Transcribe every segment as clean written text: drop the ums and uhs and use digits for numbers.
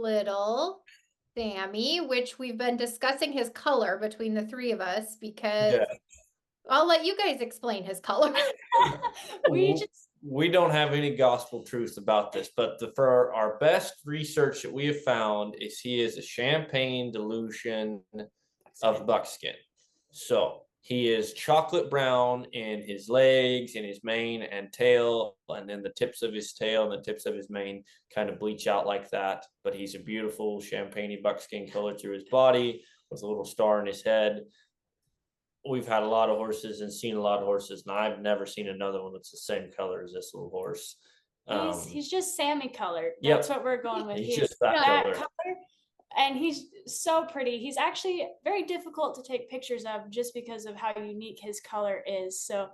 little Sammy, which we've been discussing his color between the three of us because Yeah. I'll let you guys explain his color. We just We don't have any gospel truth about this, but for our best research that we have found is he is a champagne dilution of buckskin. So he is chocolate brown in his legs, in his mane and tail, and then the tips of his tail and the tips of his mane kind of bleach out like that. But he's a beautiful champagne buckskin color through his body with a little star in his head. We've had a lot of horses and seen a lot of horses, and I've never seen another one that's the same color as this little horse. he's just Sammy colored. Yep. That's what we're going with. He's He's just that color. and he's so pretty. He's actually very difficult to take pictures of just because of how unique his color is. So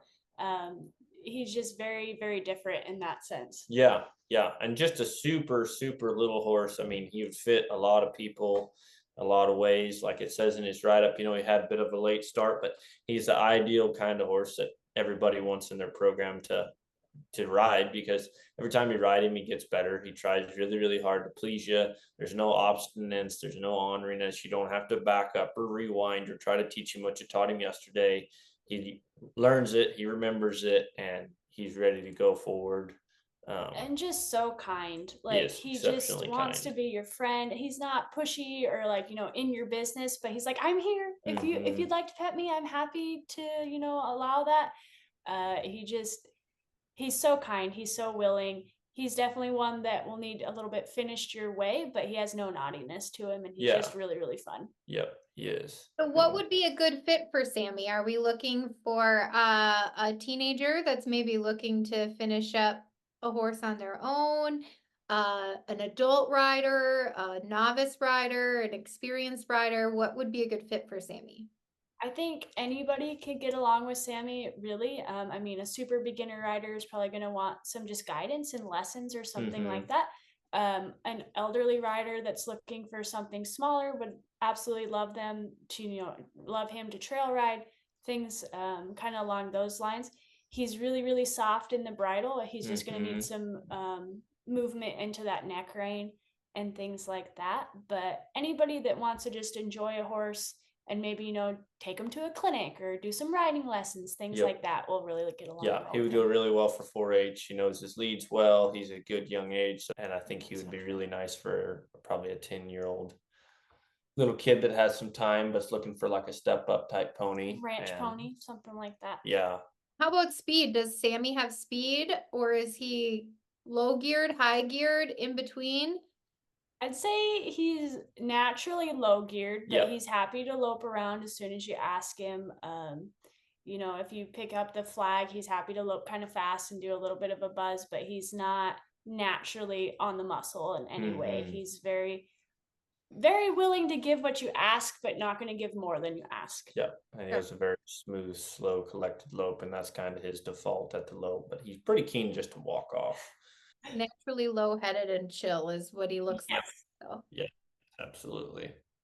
he's just very, very different in that sense. Yeah, yeah, and just a super, super little horse. I mean, he would fit a lot of people a lot of ways. Like it says in his write-up, he had a bit of a late start, but he's the ideal kind of horse that everybody wants in their program to ride, because every time you ride him, he gets better. He tries really, really hard to please you. There's no obstinance. There's no orneriness. You don't have to back up or rewind or try to teach him what you taught him yesterday. He learns it, he remembers it, and he's ready to go forward. And just so kind. Like he just wants to be your friend. He's not pushy or like, in your business, but he's like, I'm here. If you'd like to pet me, I'm happy to, allow that. He's so kind. He's so willing. He's definitely one that will need a little bit finished your way, but he has no naughtiness to him, and he's just really, really fun. Yep, he is. So what would be a good fit for Sammy? Are we looking for a teenager that's maybe looking to finish up a horse on their own, an adult rider, a novice rider, an experienced rider? What would be a good fit for Sammy? I think anybody could get along with Sammy, really. I mean, a super beginner rider is probably going to want some just guidance and lessons or something like that. An elderly rider that's looking for something smaller would absolutely love them to, love him to trail ride, things kind of along those lines. He's really, really soft in the bridle. He's just going to need some movement into that neck rein and things like that. But anybody that wants to just enjoy a horse and maybe, take him to a clinic or do some riding lessons, things like that will really get along. Yeah, he would go really well for 4-H. He knows his leads well. He's a good young age. And I think he would be really nice for probably a 10-year-old little kid that has some time but's looking for like a step up type pony. Ranch pony, something like that. Yeah. How about speed? Does Sammy have speed, or is he low geared, high geared, in between? I'd say he's naturally low geared, but he's happy to lope around as soon as you ask him. If you pick up the flag, he's happy to lope kind of fast and do a little bit of a buzz, but he's not naturally on the muscle in any way. He's very, very willing to give what you ask, but not going to give more than you ask. Yeah, and he has a very smooth, slow, collected lope, and that's kind of his default at the lope, but he's pretty keen just to walk off. Naturally low-headed and chill is what he looks like. So. Yeah, absolutely.